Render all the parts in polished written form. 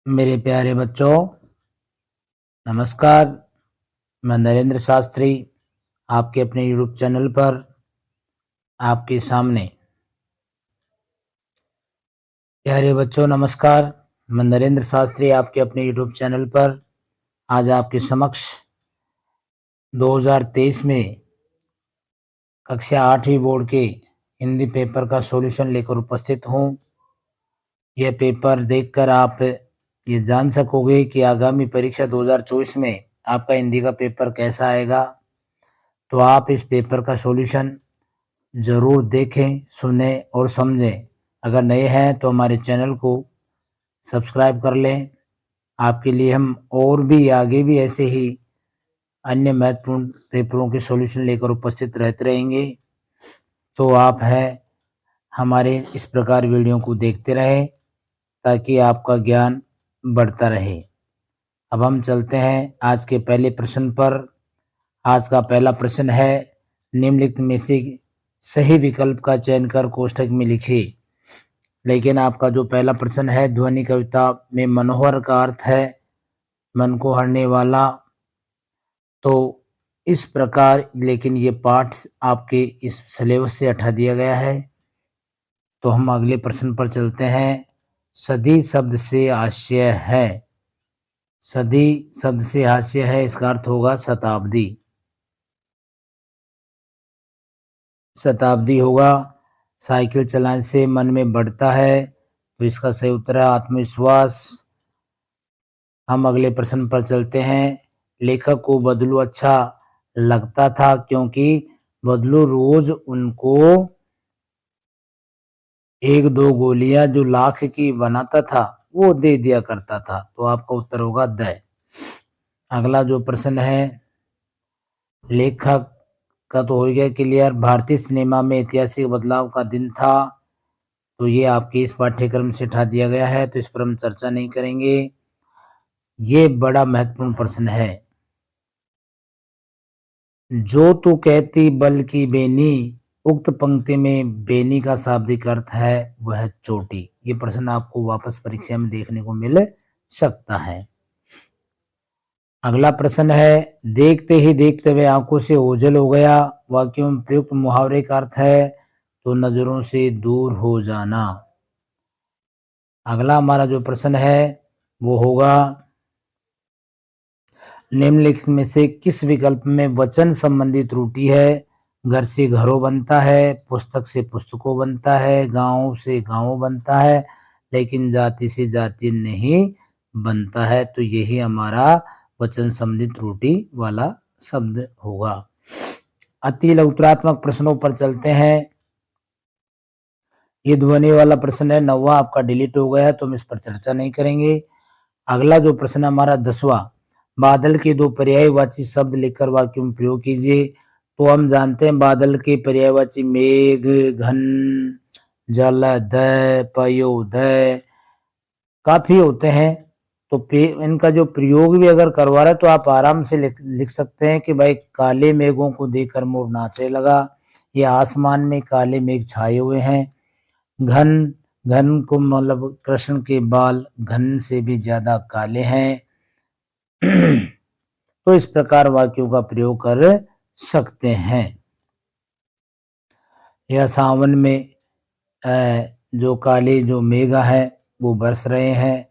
मेरे प्यारे बच्चों, नमस्कार। मैं नरेंद्र शास्त्री आपके अपने यूट्यूब चैनल पर आपके सामने। प्यारे बच्चों नमस्कार। मैं नरेंद्र शास्त्री आपके अपने यूट्यूब चैनल पर आज आपके समक्ष 2023 में कक्षा 8वीं बोर्ड के हिंदी पेपर का सॉल्यूशन लेकर उपस्थित हूँ। यह पेपर देखकर आप ये जान सकोगे कि आगामी परीक्षा 2024 में आपका हिंदी का पेपर कैसा आएगा। तो आप इस पेपर का सॉल्यूशन ज़रूर देखें, सुनें और समझें। अगर नए हैं तो हमारे चैनल को सब्सक्राइब कर लें। आपके लिए हम और भी आगे भी ऐसे ही अन्य महत्वपूर्ण पेपरों के सॉल्यूशन लेकर उपस्थित रहते रहेंगे। तो आप हमारे इस प्रकार वीडियो को देखते रहें ताकि आपका ज्ञान बढ़ता रहे। अब हम चलते हैं आज के पहले प्रश्न पर। आज का पहला प्रश्न है, निम्नलिखित में से सही विकल्प का चयन कर कोष्ठक में लिखिए। लेकिन आपका जो पहला प्रश्न है, ध्वनि कविता में मनोहर का अर्थ है मन को हरने वाला। तो इस प्रकार लेकिन ये पाठ आपके इस सिलेबस से हटा दिया गया है। तो हम अगले प्रश्न पर चलते हैं। सदी शब्द से हास्य है। सदी शब्द से हास्य है, इसका अर्थ होगा शताब्दी। शताब्दी होगा। साइकिल चलाने से मन में बढ़ता है, तो इसका सही उत्तर है आत्मविश्वास। हम अगले प्रश्न पर चलते हैं। लेखक को बदलू अच्छा लगता था क्योंकि बदलू रोज उनको 1-2 गोलियां जो लाख की बनाता था वो दे दिया करता था। तो आपका उत्तर होगा द। अगला जो प्रश्न है, लेखक का तो हो गया क्लियर। भारतीय सिनेमा में ऐतिहासिक बदलाव का दिन था, तो ये आपके इस पाठ्यक्रम से हटा दिया गया है, तो इस पर हम चर्चा नहीं करेंगे। ये बड़ा महत्वपूर्ण प्रश्न है। जो तू कहती बल की बेनी, उक्त पंक्ति में बेनी का शाब्दिक अर्थ है वह चोटी। ये प्रश्न आपको वापस परीक्षा में देखने को मिल सकता है। अगला प्रश्न है, देखते ही देखते हुए आंखों से ओझल हो गया। वाक्यों में प्रयुक्त मुहावरे का अर्थ है तो नजरों से दूर हो जाना। अगला हमारा जो प्रश्न है वो होगा, निम्नलिखित में से किस विकल्प में वचन संबंधी त्रुटि है। घर से घरों बनता है, पुस्तक से पुस्तकों बनता है, गांव से गांव बनता है, लेकिन जाति से जाति नहीं बनता है। तो यही हमारा वचन संबंधी त्रुटि वाला शब्द होगा। अति लघुतरात्मक प्रश्नों पर चलते हैं। ये ध्वनि वाला प्रश्न है, 9वां आपका डिलीट हो गया है, तो हम इस पर चर्चा नहीं करेंगे। अगला जो प्रश्न हमारा 10वां, बादल के 2 पर्यायवाची शब्द लिखकर वाक्य में प्रयोग कीजिए। तो हम जानते हैं बादल के पर्यायवाची मेघ, घन, जलद, पयोदय काफी होते हैं। तो इनका जो प्रयोग भी अगर करवा रहे तो आप आराम से लिख सकते हैं कि भाई काले मेघों को देखकर मोर नाचने लगा, या आसमान में काले मेघ छाए हुए हैं। घन, घन को मतलब कृष्ण के बाल घन से भी ज्यादा काले हैं। तो इस प्रकार वाक्यों का प्रयोग कर सकते हैं। या सावन में जो काले जो मेघ है वो बरस रहे हैं।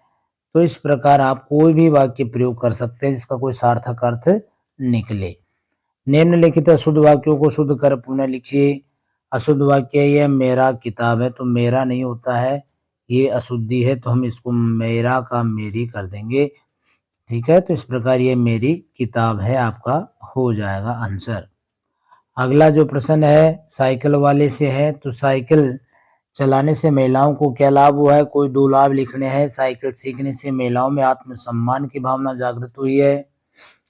तो इस प्रकार आप कोई भी वाक्य प्रयोग कर सकते हैं जिसका कोई सार्थक अर्थ निकले। निम्नलिखित अशुद्ध वाक्यों को शुद्ध कर पुनः लिखिए। अशुद्ध वाक्य यह मेरा किताब है, तो मेरा नहीं होता है, ये अशुद्धि है, तो हम इसको मेरा का मेरी कर देंगे। ठीक है, तो इस प्रकार ये मेरी किताब है आपका हो जाएगा आंसर। अगला जो प्रश्न है साइकिल वाले से है। तो साइकिल चलाने से महिलाओं को क्या लाभ हुआ है, कोई 2 लाभ लिखने हैं। साइकिल सीखने से महिलाओं में आत्मसम्मान की भावना जागृत हुई है।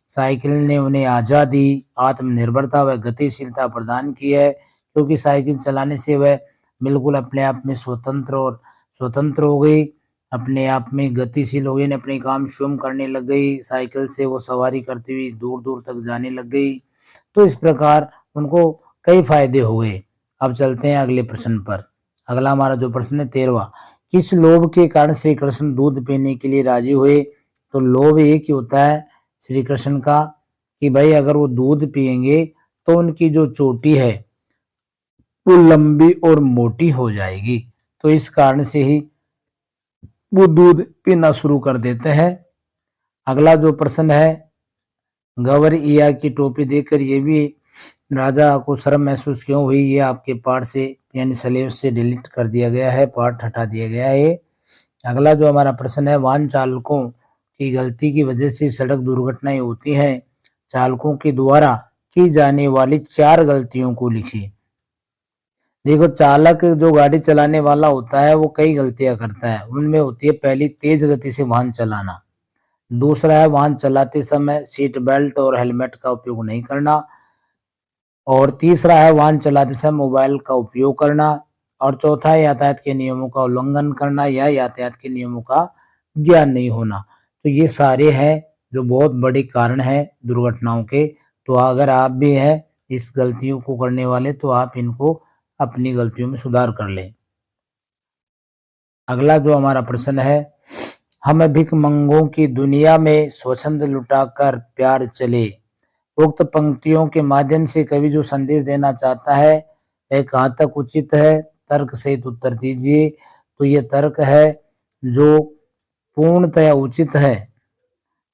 साइकिल ने उन्हें आज़ादी, आत्मनिर्भरता व गतिशीलता प्रदान की है, क्योंकि साइकिल चलाने से वह बिल्कुल अपने आप में स्वतंत्र हो गई, अपने आप में गतिशील हो गई, अपने काम स्वयं करने लग गई। साइकिल से वो सवारी करती हुई दूर दूर तक जाने लग गई। तो इस प्रकार उनको कई फायदे हुए। अब चलते हैं अगले प्रश्न पर। अगला हमारा जो प्रश्न है 13वां, किस लोभ के कारण श्री कृष्ण दूध पीने के लिए राजी हुए? तो लोभ एक ही होता है श्री कृष्ण का कि भाई अगर वो दूध पिएंगे तो उनकी जो चोटी है वो लंबी और मोटी हो जाएगी। तो इस कारण से ही वो दूध पीना शुरू कर देते हैं। अगला जो प्रश्न है, गौरैया की टोपी देखकर ये भी राजा को शर्म महसूस क्यों हुई? ये आपके पाठ से यानी सिलेबस से डिलीट कर दिया गया है, पाठ हटा दिया गया है। अगला जो हमारा प्रश्न है, वाहन चालकों की गलती की वजह से सड़क दुर्घटनाएं होती हैं। चालकों के द्वारा की जाने वाली 4 गलतियों को लिखिए। देखो, चालक जो गाड़ी चलाने वाला होता है वो कई गलतियां करता है। उनमें होती है पहली, तेज गति से वाहन चलाना। दूसरा है वाहन चलाते समय सीट बेल्ट और हेलमेट का उपयोग नहीं करना। और तीसरा है वाहन चलाते समय मोबाइल का उपयोग करना। और चौथा है यातायात के नियमों का उल्लंघन करना या यातायात के नियमों का ज्ञान नहीं होना। तो ये सारे हैं जो बहुत बड़े कारण हैं दुर्घटनाओं के। तो अगर आप भी हैं इस गलतियों को करने वाले तो आप इनको अपनी गलतियों में सुधार कर लें। अगला जो हमारा प्रश्न है, हम भिखमंगों की दुनिया में स्वच्छंद लुटाकर प्यार चले। उक्त पंक्तियों के माध्यम से कवि जो संदेश देना चाहता है वह कहाँ तक उचित है? तर्क सहित उत्तर दीजिए। तो ये तर्क है जो पूर्णतया उचित है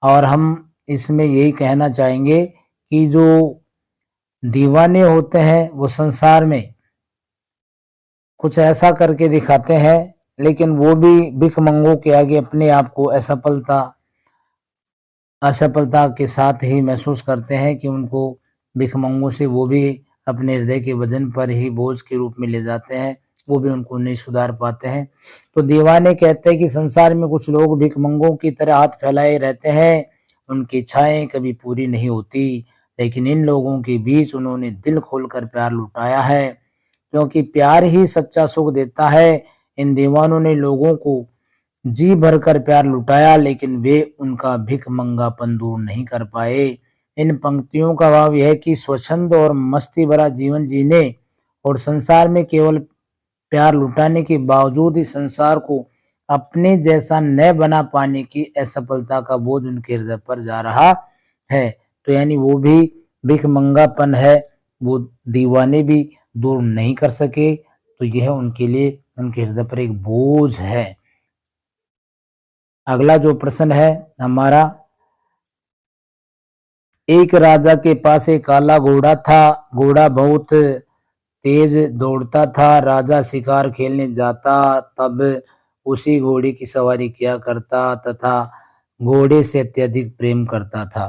और हम इसमें यही कहना चाहेंगे कि जो दीवाने होते हैं वो संसार में कुछ ऐसा करके दिखाते हैं लेकिन वो भी भिखमंगों के आगे अपने आप को असफलता के साथ ही महसूस करते हैं कि उनको भिखमंगों से वो भी अपने हृदय के वजन पर ही बोझ के रूप में ले जाते हैं, वो भी उनको नहीं सुधार पाते हैं। तो दीवाने कहते हैं कि संसार में कुछ लोग भिखमंगों की तरह हाथ फैलाए रहते हैं, उनकी इच्छाएं कभी पूरी नहीं होती, लेकिन इन लोगों के बीच उन्होंने दिल खोलकर प्यार लुटाया है, क्योंकि प्यार ही सच्चा सुख देता है। इन दीवानों ने लोगों को जी भरकर प्यार लुटाया लेकिन वे उनका भिखमंगापन दूर नहीं कर पाए। इन पंक्तियों का भाव यह है कि स्वच्छंद और मस्ती भरा जीवन जीने और संसार में केवल प्यार लुटाने के बावजूद ही संसार को अपने जैसा न बना पाने की असफलता का बोझ उनके हृदय पर जा रहा है। तो यानी वो भी भिखमंगापन है, वो दीवाने भी दूर नहीं कर सके, तो यह उनके लिए उनके हृदय पर एक बोझ है। अगला जो प्रश्न है हमारा, एक राजा के पास एक काला घोड़ा था। घोड़ा बहुत तेज दौड़ता था। राजा शिकार खेलने जाता तब उसी घोड़े की सवारी किया करता तथा घोड़े से अत्यधिक प्रेम करता था।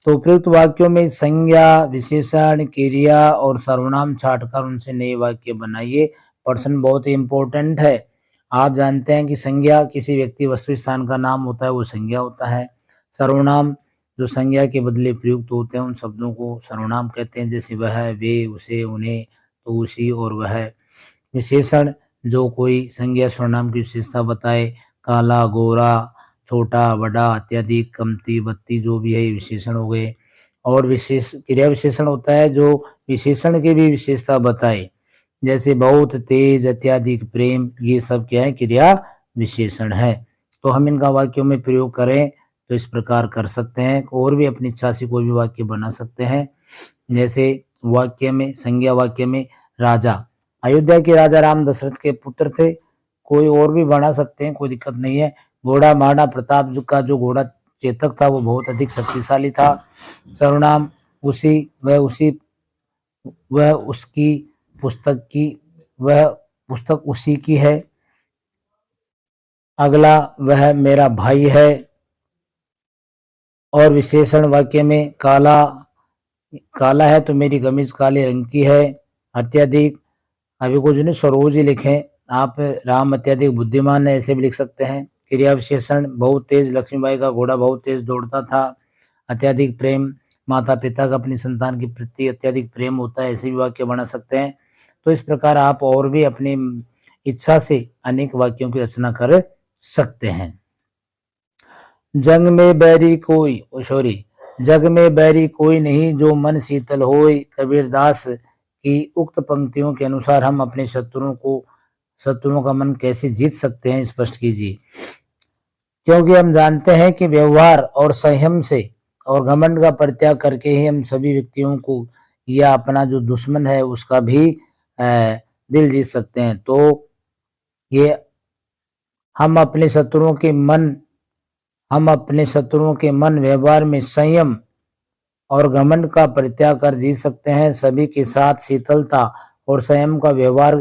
तो उपयुक्त वाक्यों में संज्ञा, विशेषण, क्रिया और सर्वनाम छांटकर उनसे नए वाक्य बनाइए। प्रश्न बहुत ही इंपॉर्टेंट है। आप जानते हैं कि संज्ञा किसी व्यक्ति, वस्तु, स्थान का नाम होता है, वो संज्ञा होता है। सर्वनाम जो संज्ञा के बदले प्रयुक्त होते हैं उन शब्दों को सर्वनाम कहते हैं, जैसे वह, वे, उसे, उन्हें, तो, उसी और वह। विशेषण जो कोई संज्ञा सर्वनाम की विशेषता बताए, काला, गोरा, छोटा, बड़ा, अत्यधिक, कमती, बत्ती, जो भी है ये विशेषण हो गए। और विशेष क्रिया विशेषण होता है जो विशेषण की भी विशेषता बताए, जैसे बहुत, तेज, अत्यधिक, प्रेम, ये सब क्या है? क्रिया विशेषण है। तो हम इनका वाक्यों में प्रयोग करें तो इस प्रकार कर सकते हैं, और भी अपनी इच्छा से कोई भी वाक्य बना सकते हैं। जैसे वाक्य में, संज्ञा वाक्य में, राजा, अयोध्या के राजा राम दशरथ के पुत्र थे। कोई और भी बना सकते हैं, कोई दिक्कत नहीं है। घोड़ा, महाराणा प्रताप का जो घोड़ा चेतक था वो बहुत अधिक शक्तिशाली था। सर्वनाम उसी, वह उसकी पुस्तक की, वह पुस्तक उसी की है। अगला, वह मेरा भाई है। और विशेषण वाक्य में, काला, काला है तो मेरी कमीज काले रंग की है। अत्यधिक, अभी कुछ नहीं, सरोज ही लिखें आप। राम अत्यधिक बुद्धिमान है, ऐसे भी लिख सकते हैं। क्रिया विशेषण, बहुत तेज, लक्ष्मीबाई का घोड़ा बहुत तेज दौड़ता था। अत्यधिक प्रेम, माता पिता का अपनी संतान के प्रति अत्यधिक प्रेम होता है, ऐसे भी वाक्य बना सकते हैं। तो इस प्रकार आप और भी अपनी इच्छा से अनेक वाक्यों की रचना कर सकते हैं। जग में बैरी कोई, सॉरी, जग में बैरी कोई नहीं जो मन शीतल होय। कबीरदास की उक्त पंक्तियों के अनुसार हम अपने शत्रुओं को शत्रुओं का मन कैसे जीत सकते हैं, स्पष्ट कीजिए। क्योंकि हम जानते हैं कि व्यवहार और संयम से और घमंड का परित्याग करके ही हम सभी व्यक्तियों को या अपना जो दुश्मन है उसका भी दिल जीत सकते हैं। तो ये हम अपने शत्रुओं के मन व्यवहार में संयम और घमंड का परित्याग कर जीत सकते हैं। सभी के साथ शीतलता और संयम का व्यवहार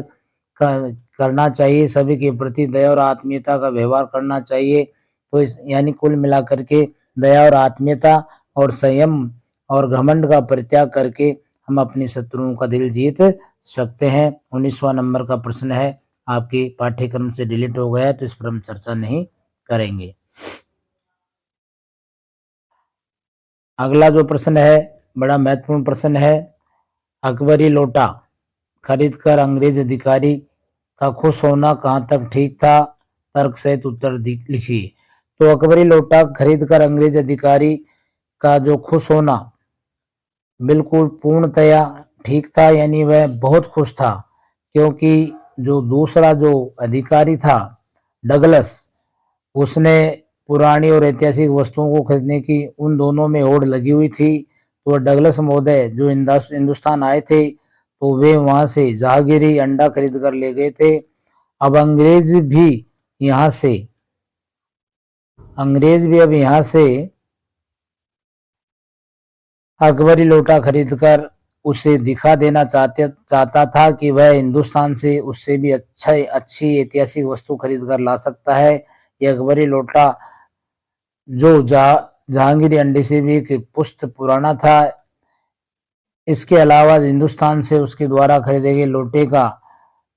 करना चाहिए, सभी के प्रति दया और आत्मीयता का व्यवहार करना चाहिए। तो इस यानी कुल मिलाकर के दया और आत्मीयता और संयम और घमंड का परित्याग करके हम अपने शत्रुओं का दिल जीत सकते हैं। 19वां नंबर का प्रश्न है, आपके पाठ्यक्रम से डिलीट हो गया है, तो इस पर हम चर्चा नहीं करेंगे। अगला जो प्रश्न है बड़ा महत्वपूर्ण प्रश्न है। अकबरी लोटा खरीदकर अंग्रेज अधिकारी का खुश होना कहाँ तक ठीक था? तर्क सहित उत्तर लिखिए। तो अकबरी लोटा खरीदकर अंग्रेज अधिकारी का जो खुश होना बिल्कुल पूर्णतया ठीक था, यानी वह बहुत खुश था, क्योंकि जो दूसरा जो अधिकारी था डगलस, उसने पुरानी और ऐतिहासिक वस्तुओं को खरीदने की उन दोनों में होड़ लगी हुई थी। तो डगलस महोदय जो हिंदुस्तान आए थे, तो वे वहां से जहांगीरी अंडा खरीद कर ले गए थे। अब अंग्रेज भी अब यहाँ से अकबरी लोटा खरीदकर उसे दिखा देना चाहता था कि वह हिंदुस्तान से उससे भी अच्छी ऐतिहासिक वस्तु खरीद कर ला सकता है। यह अकबरी लोटा जो जहांगीरी अंडे से भी एक पुश्त पुराना था। इसके अलावा हिंदुस्तान से उसके द्वारा खरीदे गए लोटे का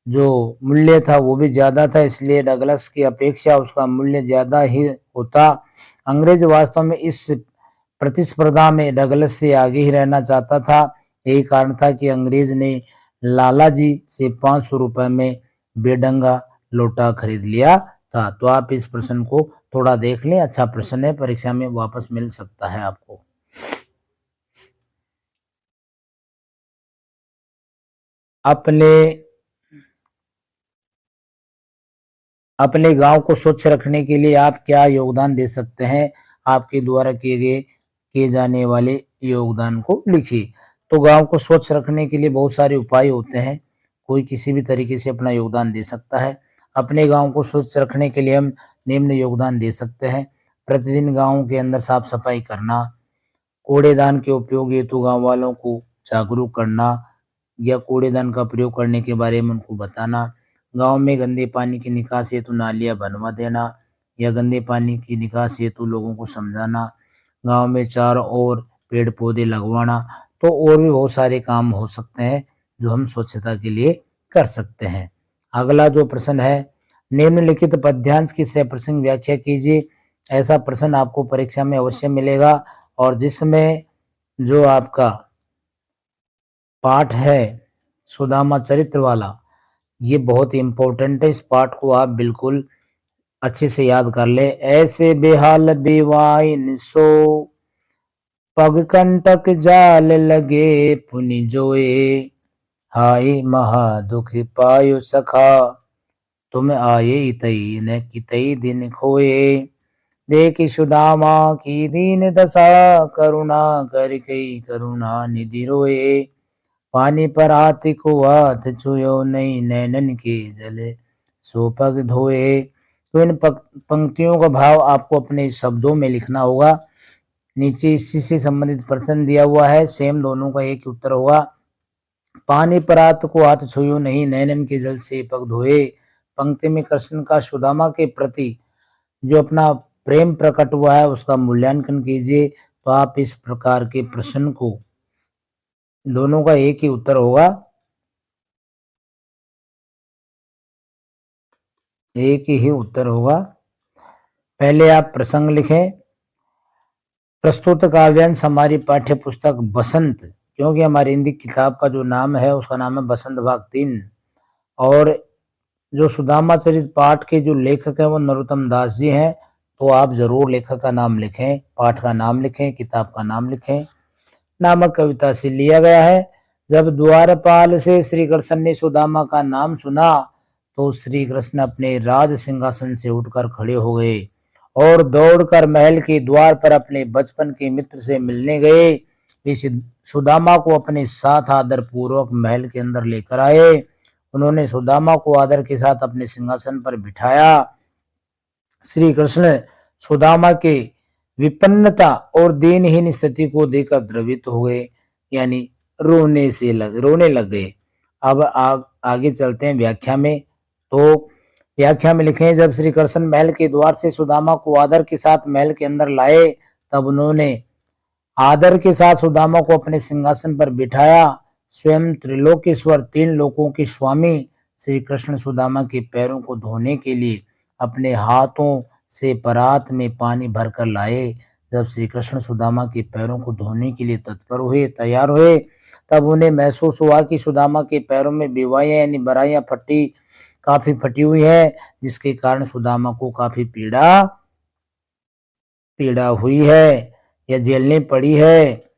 जो मूल्य था वो भी ज्यादा था, इसलिए डगलस की अपेक्षा उसका मूल्य ज्यादा ही होता। अंग्रेज वास्तव में इस प्रतिस्पर्धा में डगलस से आगे ही रहना चाहता था। यही कारण था कि अंग्रेज ने लाला जी से 500 रुपए में बेढंगा लोटा खरीद लिया था। तो आप इस प्रश्न को थोड़ा देख लें, अच्छा प्रश्न है, परीक्षा में वापस मिल सकता है आपको। अपने गांव को स्वच्छ रखने के लिए आप क्या योगदान दे सकते हैं? आपके द्वारा किए जाने वाले योगदान को लिखिए। तो गांव को स्वच्छ रखने के लिए बहुत सारे उपाय होते हैं, कोई किसी भी तरीके से अपना योगदान दे सकता है। अपने गांव को स्वच्छ रखने के लिए हम निम्न योगदान दे सकते हैं। प्रतिदिन गांव के अंदर साफ सफाई करना, कूड़ेदान के उपयोग हेतु गांव वालों को जागरूक करना या कूड़ेदान का प्रयोग करने के बारे में उनको बताना, गांव में गंदे पानी की निकासी हेतु नालियां बनवा देना या गंदे पानी की निकासी हेतु लोगों को समझाना, गांव में चारों ओर पेड़ पौधे लगवाना। तो और भी बहुत सारे काम हो सकते हैं जो हम स्वच्छता के लिए कर सकते हैं। अगला जो प्रश्न है, निम्नलिखित पद्यांश की सप्रसंग व्याख्या कीजिए। ऐसा प्रश्न आपको परीक्षा में अवश्य मिलेगा, और जिसमें जो आपका पाठ है सुदामा चरित्र वाला, ये बहुत इंपॉर्टेंट है। इस पाठ को आप बिल्कुल अच्छे से याद कर ले। ऐसे बेहाल बेवाइन सो पग कंटक जाल लगे पुनि जोए, हाय महा दुख पायो सखा तुम आये इतई न कितई दिन खोए। देखि सुदामा की दीन दशा करुणा कर कई करुणा निधि रोए। पानी पर हाथ को हाथ छुयो नहीं नैनन के जले सो पग धोए। तो इन पंक्तियों का भाव आपको अपने शब्दों में लिखना होगा। नीचे इसी से संबंधित प्रश्न दिया हुआ है, सेम दोनों का एक उत्तर होगा। पानी पर हाथ को हाथ छुयो नहीं नैनन के जल से पग धोए। पंक्ति में कृष्ण का सुदामा के प्रति जो अपना प्रेम प्रकट हुआ है उसका मूल्यांकन कीजिए। तो आप इस प्रकार के प्रश्न को, दोनों का एक ही उत्तर होगा, एक ही उत्तर होगा। पहले आप प्रसंग लिखें। प्रस्तुत काव्यांश हमारी पाठ्य पुस्तक बसंत, क्योंकि हमारी हिंदी किताब का जो नाम है उसका नाम है बसंत भाग 3, और जो सुदामा चरित पाठ के जो लेखक है वो नरोत्तम दास जी हैं। तो आप जरूर लेखक का नाम लिखें, पाठ का नाम लिखें, किताब का नाम लिखें। नामक कविता से लिया गया है। जब द्वारपाल से श्री कृष्ण ने सुदामा का नाम सुना तो श्री कृष्ण अपने राज सिंहासन से उठकर खड़े हो गए और दौड़कर महल के द्वार पर अपने बचपन के मित्र से मिलने गए। इस सुदामा को अपने साथ आदर पूर्वक महल के अंदर लेकर आए। उन्होंने सुदामा को आदर के साथ अपने सिंहासन पर बिठाया। श्री कृष्ण सुदामा के विपन्नता और दीनहीन स्थिति को देखकर द्रवित हो गए, यानी रोने लग गए। अब आगे चलते हैं व्याख्या में। तो व्याख्या में लिखे, जब श्री कृष्ण महल के द्वार से सुदामा को आदर के साथ महल के अंदर लाए, तब उन्होंने आदर के साथ सुदामा को अपने सिंहासन पर बिठाया। स्वयं त्रिलोकेश्वर, तीन लोकों के स्वामी श्री कृष्ण सुदामा के पैरों को धोने के लिए अपने हाथों से परात में पानी भरकर लाए। जब श्री कृष्ण सुदामा के पैरों को धोने के लिए तत्पर हुए, तैयार हुए, तब उन्हें महसूस हुआ कि सुदामा के पैरों में बीवाइयां यानी बराइयां काफी फटी हुई है, जिसके कारण सुदामा को काफी पीड़ा हुई है या झेलनी पड़ी है।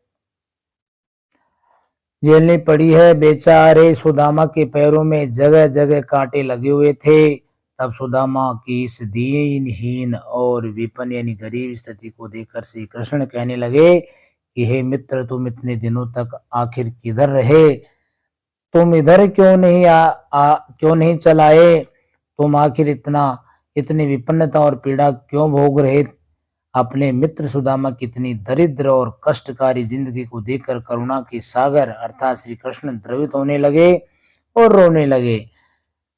बेचारे सुदामा के पैरों में जगह जगह कांटे लगे हुए थे। तब सुदामा की इस दीनहीन और विपन्न यानी गरीब स्थिति को देखकर श्री कृष्ण कहने लगे कि हे मित्र, तुम इतने दिनों तक आखिर किधर रहे? तुम इधर क्यों नहीं चल आए? तुम आखिर इतनी विपन्नता और पीड़ा क्यों भोग रहे? अपने मित्र सुदामा की इतनी दरिद्र और कष्टकारी जिंदगी को देखकर करुणा के सागर अर्थात श्री कृष्ण द्रवित होने लगे और रोने लगे।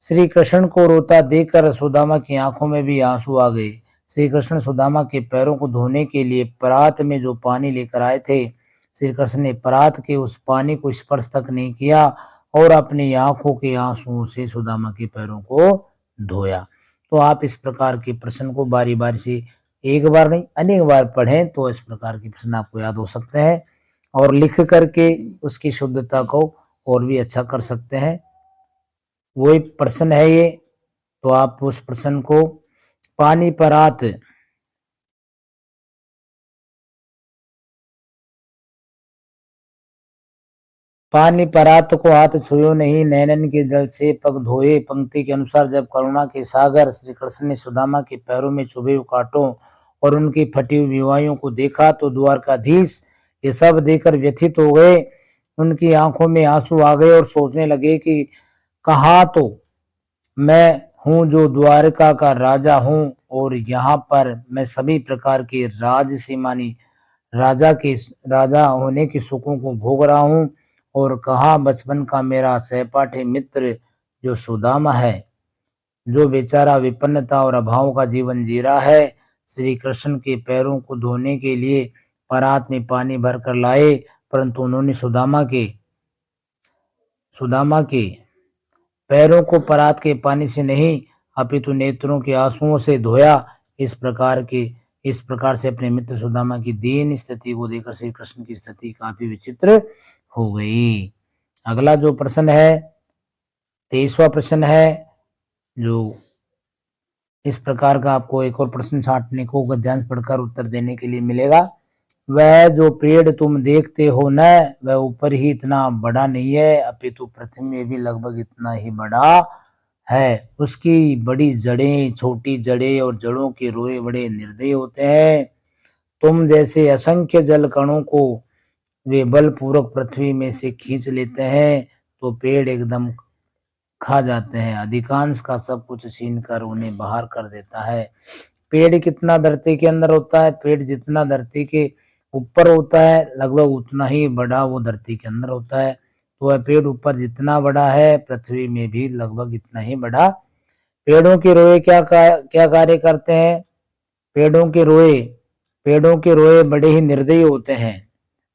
श्री कृष्ण को रोता देखकर सुदामा की आंखों में भी आंसू आ गए। श्री कृष्ण सुदामा के पैरों को धोने के लिए परात में जो पानी लेकर आए थे, श्री कृष्ण ने परात के उस पानी को स्पर्श तक नहीं किया और अपनी आंखों के आंसुओं से सुदामा के पैरों को धोया। तो आप इस प्रकार के प्रश्न को बारी बारी से एक बार नहीं अनेक बार पढ़ें तो इस प्रकार के प्रश्न आपको याद हो सकते हैं और लिख करके उसकी शुद्धता को और भी अच्छा कर सकते हैं। वही प्रश्न है ये, तो आप उस प्रश्न को पानी परात को हाथ छुयो नहीं, नैनन के जल से पग धोए। पंक्ति के अनुसार जब करुणा के सागर श्री कृष्ण ने सुदामा के पैरों में चुभे हुए कांटों और उनकी फटी हुई विवाहियों को देखा तो द्वारकाधीश ये सब देखकर व्यथित हो गए। उनकी आंखों में आंसू आ गए और सोचने लगे कि कहाँ तो मैं हूँ जो द्वारका का राजा हूँ और यहाँ पर मैं सभी प्रकार के राजसीमानी राजा होने के सुखों को भोग रहा हूँ, और कहाँ बचपन का मेरा सहपाठी मित्र जो सुदामा है, जो बेचारा विपन्नता और अभाव का जीवन जी रहा है। श्री कृष्ण के पैरों को धोने के लिए परात में पानी भरकर लाए, परंतु उन्होंने सुदामा के पैरों को परात के पानी से नहीं अपितु नेत्रों के आंसुओं से धोया। इस प्रकार से अपने मित्र सुदामा की दीन स्थिति को देखकर श्री कृष्ण की स्थिति काफी विचित्र हो गई। अगला जो प्रश्न है 23वां प्रश्न है, जो इस प्रकार का आपको एक और प्रश्न छांटने को गद्यांश पढ़कर उत्तर देने के लिए मिलेगा। वह जो पेड़ तुम देखते हो न, वह ऊपर ही इतना बड़ा नहीं है अपितु पृथ्वी में भी लगभग इतना ही बड़ा है। उसकी बड़ी जड़ें, छोटी जड़ें और जड़ों के रोए बड़े निर्दयी होते हैं। तुम जैसे असंख्य जल कणों को वे बलपूर्वक पृथ्वी में से खींच लेते हैं तो पेड़ एकदम खा जाते हैं। अधिकांश का सब कुछ छीन कर उन्हें बाहर कर देता है। पेड़ कितना धरती के अंदर होता है? पेड़ जितना धरती के ऊपर होता है लगभग उतना ही बड़ा वो धरती के अंदर होता है। तो वह पेड़ ऊपर जितना बड़ा है पृथ्वी में भी लगभग इतना ही बड़ा। पेड़ों के रोए क्या कार्य करते हैं? पेड़ों के रोए बड़े ही निर्दयी होते हैं,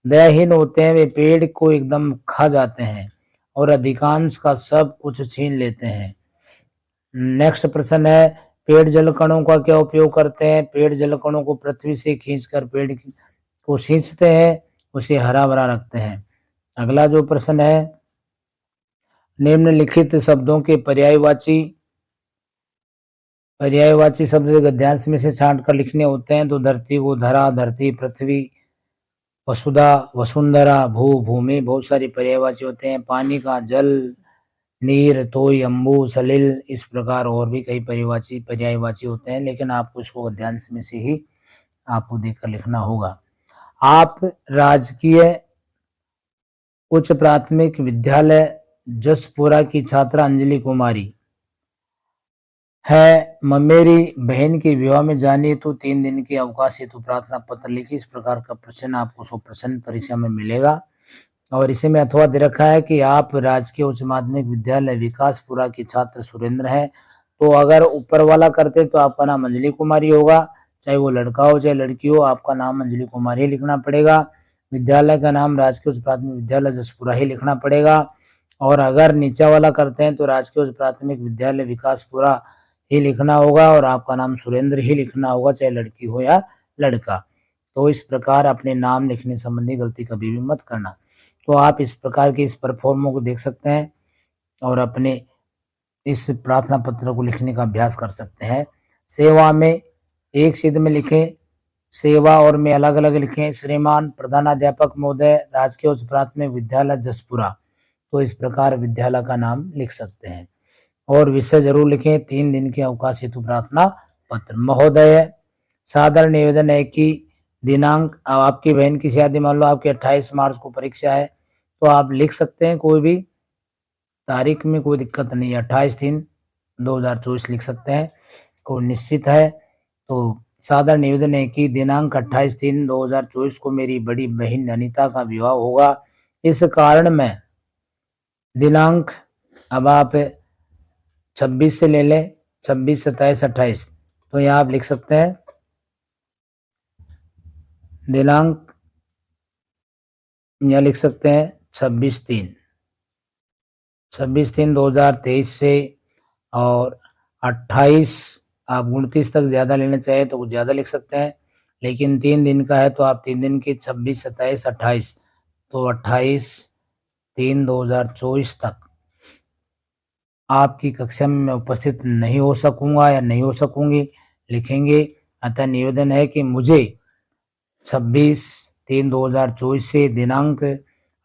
दयाहीन होते हैं। वे पेड़ को एकदम खा जाते हैं और अधिकांश का सब कुछ छीन लेते हैं। नेक्स्ट प्रश्न है, पेड़ जल कणों का क्या उपयोग करते हैं? पेड़ जल कणों को पृथ्वी से खींचकर पेड़ को सींचते हैं, उसे हरा भरा रखते हैं। अगला जो प्रश्न है, निम्नलिखित शब्दों के पर्यायवाची शब्द गद्यांश में से छांट कर लिखने होते हैं। तो धरती को धरा, धरती, पृथ्वी, वसुधा, वसुंधरा, भूमि बहुत सारे पर्यायवाची होते हैं। पानी का जल, नीर, तोय, अम्बु, सलिल, इस प्रकार और भी कई पर्यायवाची होते हैं, लेकिन आपको इसको गद्यांश में से ही आपको देखकर लिखना होगा। आप राजकीय उच्च प्राथमिक विद्यालय जसपुरा की छात्रा अंजलि कुमारी है। मेरी बहन के विवाह में जानी तो 3 दिन के अवकाश हेतु प्रार्थना पत्र लिखी। इस प्रकार का प्रश्न आपको 100% परीक्षा में मिलेगा। और इसी में अथवा दे रखा है कि आप राजकीय उच्च माध्यमिक विद्यालय विकासपुरा की छात्र सुरेंद्र हैं। तो अगर ऊपर वाला करते तो आपका नाम अंजलि कुमारी होगा, चाहे वो लड़का हो चाहे लड़की हो, आपका नाम अंजलि कुमारी ही लिखना पड़ेगा। विद्यालय का नाम राजकीय उच्च प्राथमिक विद्यालय जसपुरा ही लिखना पड़ेगा। और अगर नीचा वाला करते हैं तो राजकीय उच्च प्राथमिक विद्यालय विकासपुरा ही लिखना होगा और आपका नाम सुरेंद्र ही लिखना होगा, चाहे लड़की हो या लड़का। तो इस प्रकार अपने नाम लिखने संबंधी गलती कभी भी मत करना। तो आप इस प्रकार के इस परफॉर्मो को देख सकते हैं और अपने इस प्रार्थना पत्र को लिखने का अभ्यास कर सकते हैं। सेवा में एक सिद्ध में लिखें, सेवा और में अलग अलग लिखें। श्रीमान प्रधानाध्यापक महोदय, राजकीय उच्च प्राथमिक विद्यालय जसपुरा। तो इस प्रकार विद्यालय का नाम लिख सकते हैं और विषय जरूर लिखें। 3 दिन के अवकाश हेतु प्रार्थना पत्र। महोदय, सादर निवेदन है कि दिनांक, आपकी बहन की शादी मान लो आपकी 28 मार्च को परीक्षा है, तो आप लिख सकते हैं कोई भी तारीख में, कोई दिक्कत नहीं है। 28/3/2024 लिख सकते हैं, कोई निश्चित है। तो सादर निवेदन है कि दिनांक 28/3/2024 को मेरी बड़ी बहन अनीता का विवाह होगा। इस कारण मैं दिनांक, अब आप 26 से ले लें, 26, 27, 28, तो यहाँ आप लिख सकते हैं दिनांक, यहाँ लिख सकते हैं 26/3/2023 से, और 28, आप 29 तक ज़्यादा लेना चाहे तो कुछ ज़्यादा लिख सकते हैं, लेकिन 3 दिन का है तो आप 3 दिन की 26, 27, 28, तो 28/3/2024 तक आपकी कक्षा में मैं उपस्थित नहीं हो सकूंगा या नहीं हो सकूंगी लिखेंगे। अतः निवेदन है कि मुझे 26/3/2024 से दिनांक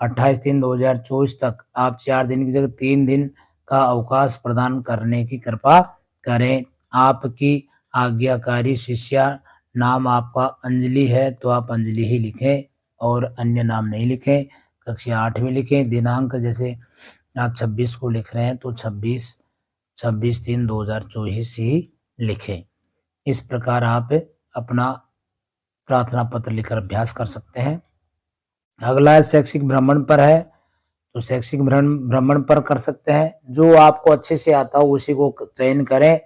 28/3/2024 तक आप 4 दिन की जगह 3 दिन का अवकाश प्रदान करने की कृपा करें। आपकी आज्ञाकारी शिष्या, नाम आपका अंजलि है तो आप अंजलि ही लिखें और अन्य नाम नहीं लिखें। कक्षा 8वीं लिखें। दिनांक जैसे आप 26 को लिख रहे हैं तो 26/3/2024 ही लिखें। इस प्रकार आप अपना प्रार्थना पत्र लिखकर अभ्यास कर सकते हैं। अगला शैक्षिक भ्रमण पर है, तो शैक्षिक भ्रमण पर कर सकते हैं। जो आपको अच्छे से आता हो उसी को चयन करें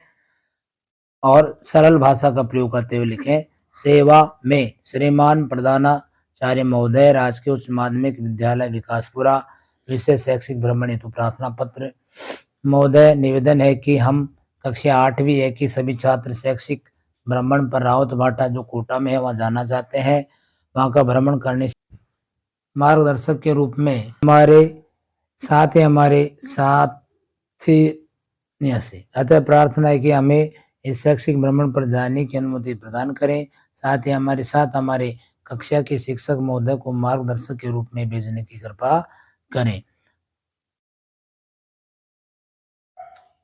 और सरल भाषा का प्रयोग करते हुए लिखें। सेवा में श्रीमान प्रधानाचार्य महोदय, राजकीय उच्च माध्यमिक विद्यालय विकासपुरा, विशेष शैक्षिक भ्रमण हेतु प्रार्थना पत्र। महोदय, निवेदन है कि हम कक्षा 8वीं है कि सभी छात्र शैक्षिक भ्रमण पर रावत भाटा जो कोटा में है वहाँ जाना चाहते हैं। वहाँ का भ्रमण करने से मार्गदर्शक के रूप में हमारे साथी से, अतः प्रार्थना है कि हमें इस शैक्षिक भ्रमण पर जाने की अनुमति प्रदान करें। साथ ही हमारे साथ हमारे कक्षा के शिक्षक महोदय को मार्गदर्शक के रूप में भेजने की कृपा करें।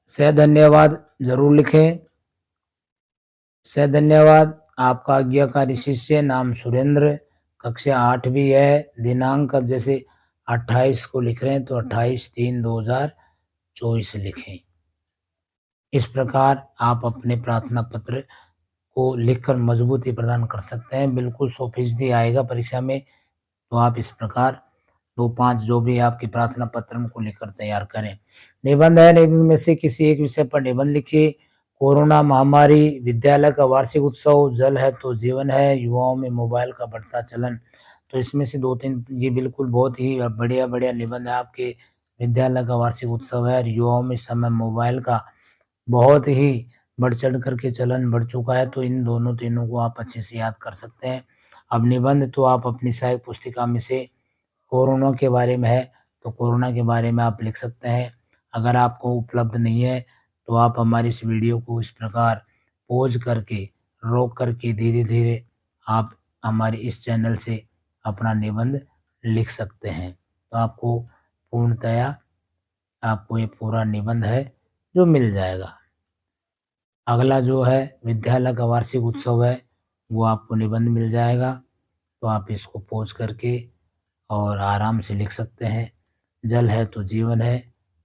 से धन्यवाद जरूर लिखें। से धन्यवाद। आपका आज्ञाकारी शिष्य, नाम सुरेंद्र, कक्षा 8वीं है। दिनांक अब जैसे 28 को लिख रहे हैं तो 28/3/2024 लिखें। इस प्रकार आप अपने प्रार्थना पत्र को लिखकर मजबूती प्रदान कर सकते हैं। बिल्कुल 100% आएगा परीक्षा में। तो आप इस प्रकार 2-5 जो भी आपके प्रार्थना पत्र को लिखकर तैयार करें। निबंध है, निबंध में से किसी एक विषय पर निबंध लिखिए। कोरोना महामारी, विद्यालय का वार्षिक उत्सव, जल है तो जीवन है, युवाओं में मोबाइल का बढ़ता चलन। तो इसमें से 2-3 ये बिल्कुल बहुत ही बढ़िया बढ़िया निबंध है। आपके विद्यालय का वार्षिक उत्सव है और युवाओं में इस समय मोबाइल का बहुत ही बढ़ चढ़ करके चलन बढ़ चुका है, तो इन दोनों तीनों को आप अच्छे से याद कर सकते हैं। अब निबंध तो आप अपनी सहायक पुस्तिका में से कोरोना के बारे में है तो कोरोना के बारे में आप लिख सकते हैं। अगर आपको उपलब्ध नहीं है तो आप हमारी इस वीडियो को इस प्रकार पॉज करके, रोक करके धीरे धीरे आप हमारे इस चैनल से अपना निबंध लिख सकते हैं। तो आपको पूर्णतया आपको ये पूरा निबंध है जो मिल जाएगा। अगला जो है विद्यालय का वार्षिक उत्सव है, वो आपको निबंध मिल जाएगा, तो आप इसको पॉज़ करके और आराम से लिख सकते हैं। जल है तो जीवन है,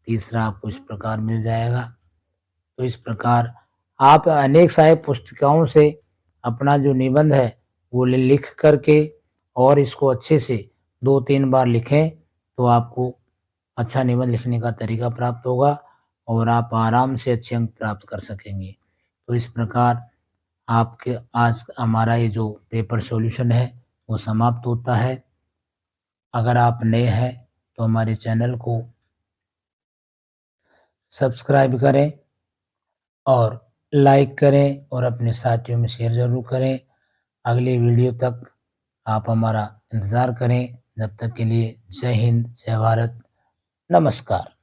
तीसरा आपको इस प्रकार मिल जाएगा। तो इस प्रकार आप अनेक साहित्य पुस्तिकाओं से अपना जो निबंध है वो लिख करके और इसको अच्छे से 2-3 बार लिखें, तो आपको अच्छा निबंध लिखने का तरीका प्राप्त होगा और आप आराम से अच्छे अंक प्राप्त कर सकेंगे। तो इस प्रकार आपके आज हमारा ये जो पेपर सॉल्यूशन है वो समाप्त होता है। अगर आप नए हैं तो हमारे चैनल को सब्सक्राइब करें और लाइक करें और अपने साथियों में शेयर ज़रूर करें। अगली वीडियो तक आप हमारा इंतज़ार करें। जब तक के लिए जय हिंद, जय भारत, नमस्कार।